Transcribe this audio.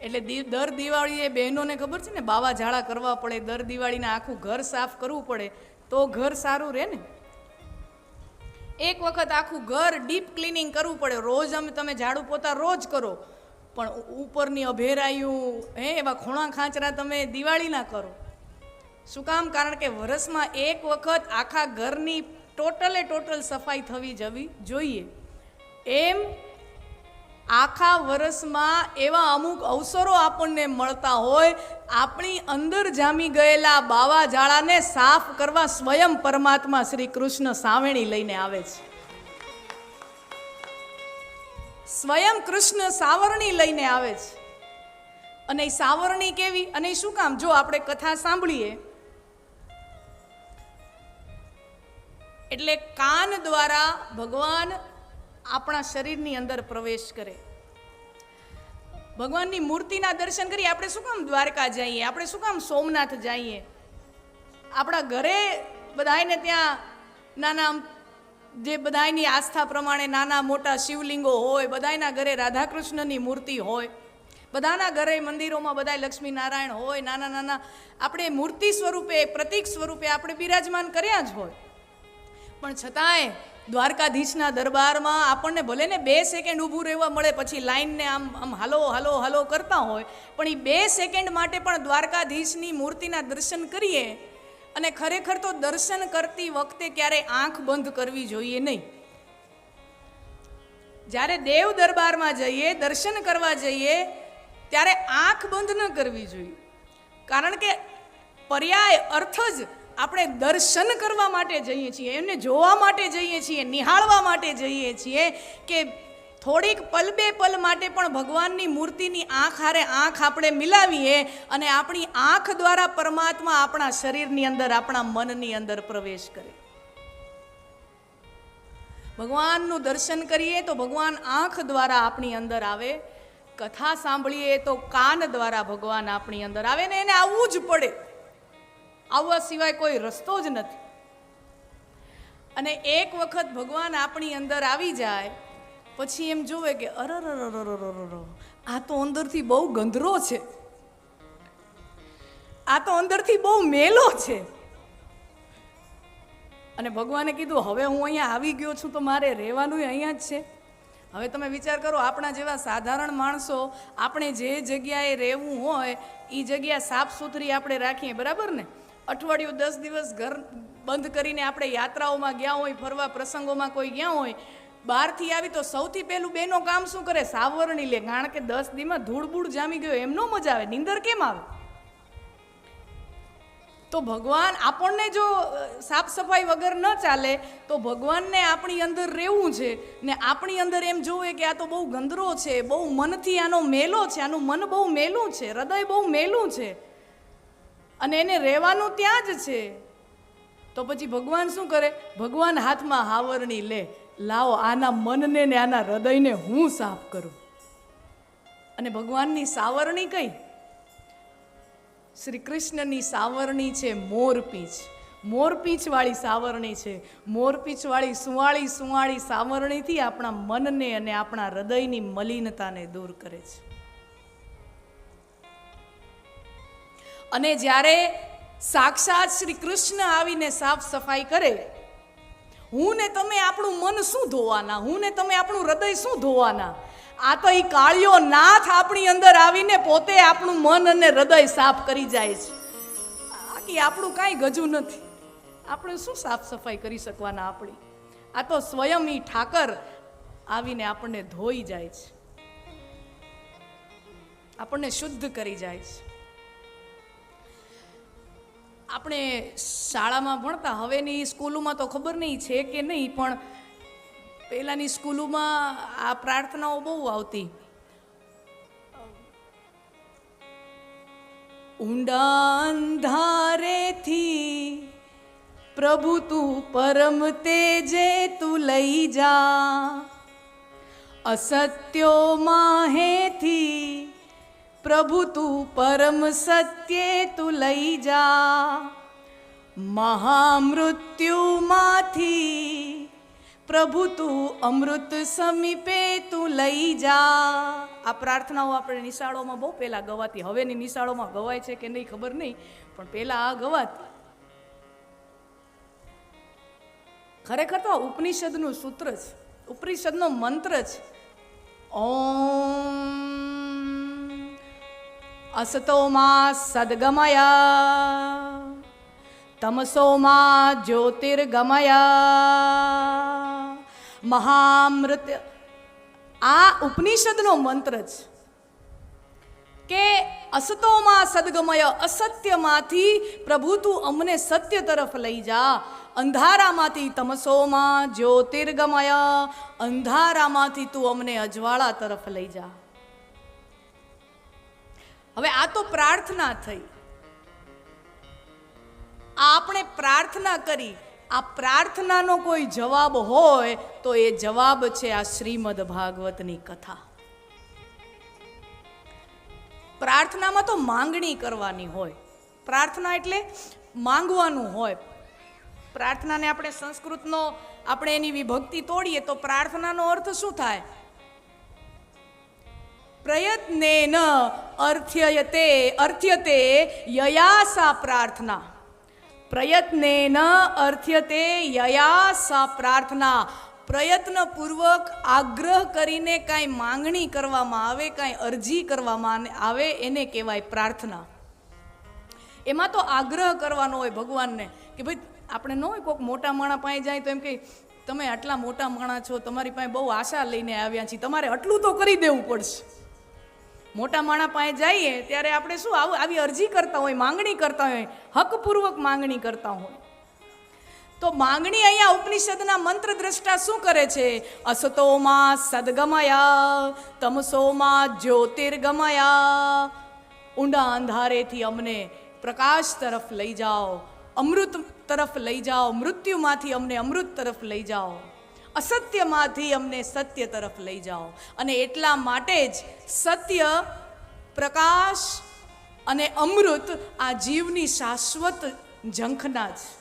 એટલે દર દિવાળીએ બહેનોને ખબર છે ને, બાવા ઝાડા કરવા પડે, દર દિવાળીને આખું ઘર સાફ કરવું પડે તો ઘર સારું રહે ને. એક વખત આખું ઘર ડીપ ક્લિનિંગ કરવું પડે. રોજ તમે ઝાડુ પોતા રોજ કરો, પણ ઉપરની અભેરાયું એવા ખૂણા ખાંચરા તમે દિવાળીના કરો. શું કામ? કારણ કે વરસમાં એક વખત આખા ઘરની ટોટલ સફાઈ થવી જવી જોઈએ. એમ આખા વર્ષમાં એવા અમુક અવસરો આપણને મળતા હોય, આપણી અંદર જામી ગયેલા બાવા ઝાડાને સાફ કરવા સ્વયં પરમાત્મા શ્રી કૃષ્ણ સાવેણી લઈને આવે છે. સ્વયં કૃષ્ણ સાવરણી લઈને આવે છે. અને એ સાવરણી કેવી અને શું કામ? જો આપણે કથા સાંભળીએ એટલે કાન દ્વારા ભગવાન આપણા શરીરની અંદર પ્રવેશ કરે. ભગવાનની મૂર્તિના દર્શન કરીએ. આપણે શું કામ દ્વારકા જઈએ? આપણે શું કામ સોમનાથ જઈએ? આપણા ઘરે બધાને ત્યાં નાના જે બધાની આસ્થા પ્રમાણે નાના મોટા શિવલિંગો હોય, બધાના ઘરે રાધા કૃષ્ણની મૂર્તિ હોય, બધાના ઘરે મંદિરોમાં બધા લક્ષ્મી નારાયણ હોય, નાના નાના આપણે મૂર્તિ સ્વરૂપે પ્રતીક સ્વરૂપે આપણે બિરાજમાન કર્યા જ હોય. પણ છતાંય દ્વારકાધીશના દરબારમાં આપણને ભલે ને 2 સેકન્ડ ઊભું રહેવા મળે, પછી લાઈનને આમ હાલો હાલો હાલો કરતા હોય, પણ એ 2 સેકન્ડ માટે પણ દ્વારકાધીશની મૂર્તિના દર્શન કરીએ. અને ખરેખર તો દર્શન કરતી વખતે ક્યારેય આંખ બંધ કરવી જોઈએ નહીં. જ્યારે દેવ દરબારમાં જઈએ, દર્શન કરવા જઈએ, ત્યારે આંખ બંધ ન કરવી જોઈએ. કારણ કે પર્યાય અર્થ જ આપણે દર્શન કરવા માટે જઈએ છીએ, એમને જોવા માટે જઈએ છીએ, નિહાળવા માટે જઈએ છીએ કે થોડીક પલ બે પલ માટે પણ ભગવાનની મૂર્તિની આંખ હારે આંખ આપણે મિલાવીએ અને આપણી આંખ દ્વારા પરમાત્મા આપણા શરીરની અંદર, આપણા મનની અંદર પ્રવેશ કરે. ભગવાનનું દર્શન કરીએ તો ભગવાન આંખ દ્વારા આપણી અંદર આવે. કથા સાંભળીએ તો કાન દ્વારા ભગવાન આપણી અંદર આવે ને એને આવવું જ પડે. આવવા સિવાય કોઈ રસ્તો જ નથી. અને એક વખત ભગવાન આપણી અંદર આવી જાય પછી એમ જોવે કે અરરરરરરર, આ તો અંદરથી બહુ ગંદરો છે, આ તો અંદરથી બહુ મેલો છે. અને ભગવાને કીધું હવે હું અહીંયા આવી ગયો છું તો મારે રહેવાનું અહીંયા જ છે. હવે તમે વિચાર કરો, આપણા જેવા સાધારણ માણસો, આપણે જે જગ્યાએ રહેવું હોય એ જગ્યા સાફ સુથરી આપણે રાખીએ, બરાબર ને? અઠવાડિયું 10 દિવસ ઘર બંધ કરીને આપણે યાત્રાઓમાં ગયા હોય, ફરવા પ્રસંગોમાં કોઈ ગયા હોય, બહારથી આવી તો સૌથી પહેલું બેનો કામ શું કરે? સાવરણી લે. કારણ કે 10 દીમાં ધૂળ બૂળ જામી ગયો, એમનો મજા આવે, નીંદર કેમ આવે? તો ભગવાન આપણને જો સાફ સફાઈ વગર ન ચાલે તો ભગવાનને આપણી અંદર રહેવું છે ને આપણી અંદર એમ જોવે કે આ તો બહુ ગંદરો છે, બહુ મનથી આનો મેલો છે, આનું મન બહુ મેલું છે, હૃદય બહુ મેલું છે અને એને રહેવાનું ત્યાં જ છે. તો પછી ભગવાન શું કરે? ભગવાન હાથમાં હાવરણી લે, લાવો આના મનને ને આના હૃદયને હું સાફ કરું. અને ભગવાનની સાવરણી કઈ? શ્રી કૃષ્ણની સાવરણી છે મોરપીંછ. મોરપીંછ વાળી સાવરણી છે. મોરપીંછ વાળી સુવાળી સુવાળી સાવરણીથી આપણા મનને અને આપણા હૃદયની મલિનતાને દૂર કરે છે. અને જ્યારે સાક્ષાત શ્રી કૃષ્ણ આવીને સાફ સફાઈ કરે, હું ને તમે આપણું મન શું ધોવાના, હું ને તમે આપણું હૃદય શું ધોવાના? આ તો એ કાળિયો નાથ આપણી અંદર આવીને પોતે આપણું મન અને હૃદય સાફ કરી જાય છે. બાકી આપણું કાંઈ ગજું નથી. આપણે શું સાફ સફાઈ કરી શકવાના આપણી? આ તો સ્વયં ઈ ઠાકર આવીને આપણને ધોઈ જાય છે, આપણને શુદ્ધ કરી જાય છે. આપણે શાળામાં ભણતા, હવેની સ્કૂલોમાં તો ખબર નહીં છે કે નહીં, પણ પહેલાની સ્કૂલોમાં આ પ્રાર્થનાઓ બહુ આવતી. ઊંડા અંધારેથી પ્રભુ તું પરમ તેજે તું લઈ જા, અસત્યો માહેથી પ્રભુ તું પરમ સત્યે તું લઈ જા, મહામૃત્યુમાંથી પ્રભુ તું અમૃત સમીપે તું લઈ જા. આ પ્રાર્થનાઓ આપણે નિશાળોમાં બહુ પહેલાં ગવાતી, હવેની નિશાળોમાં ગવાય છે કે નહીં ખબર નહીં, પણ પહેલાં આ ગવાતી. ખરેખર તો ઉપનિષદનું સૂત્ર છે, ઉપનિષદનો મંત્ર છે. ઓમ અસતોમાં સદગમય તમસોમાં જ્યોતિર્ગમય મહામૃત. આ ઉપનિષદનો મંત્ર છે કે અસતોમાં સદગમય, અસત્યમાંથી પ્રભુ તું અમને સત્ય તરફ લઈ જા. અંધારામાંથી તમસોમાં જ્યોતિર્ગમય, અંધારામાંથી તું અમને અજવાળા તરફ લઈ જા. હવે આ તો પ્રાર્થના થઈ. આપણે પ્રાર્થના કરી, આ પ્રાર્થનાનો કોઈ જવાબ હોય તો એ જવાબ છે આ શ્રીમદ ભાગવતની કથા. પ્રાર્થનામાં તો માંગણી કરવાની હોય. પ્રાર્થના એટલે માંગવાનું હોય. પ્રાર્થનાને આપણે સંસ્કૃતનો આપણે એની વિભક્તિ તોડીએ તો પ્રાર્થનાનો અર્થ શું થાય? પ્રયત્નેન અર્થ્યતે યયા સા પ્રાર્થના. પ્રયત્નેન અર્થ્યતે યયા સા પ્રાર્થના. પ્રયત્નપૂર્વક આગ્રહ કરીને કાંઈ માંગણી કરવામાં આવે, કાંઈ અરજી કરવામાં આવે, એને કહેવાય પ્રાર્થના. એમાં તો આગ્રહ કરવાનો હોય ભગવાનને કે ભાઈ આપણે ન હોય કોઈક મોટા માણા પાસે જાય તો એમ કે તમે આટલા મોટા માણા છો, તમારી પાસે બહુ આશા લઈને આવ્યા છીએ, તમારે આટલું તો કરી દેવું પડશે. મોટા માણા પાસે જઈએ ત્યારે આપણે શું આવી અરજી કરતા હોય, માંગણી કરતા હોય, હકપૂર્વક માંગણી કરતા હોય. તો માંગણી અહીંયા ઉપનિષદના મંત્ર દ્રષ્ટા શું કરે છે? અસતોમાં સદગમય તમસોમાં જ્યોતિર્ગમય. ઊંડા અંધારેથી અમને પ્રકાશ તરફ લઈ જાઓ, અમૃત તરફ લઈ જાઓ, મૃત્યુમાંથી અમને અમૃત તરફ લઈ જાઓ, અસત્યમાંથી અમને સત્ય તરફ લઈ જાઓ. અને એટલા માટે જ સત્ય, પ્રકાશ અને અમૃત આ જીવની શાશ્વત ઝંખના છે.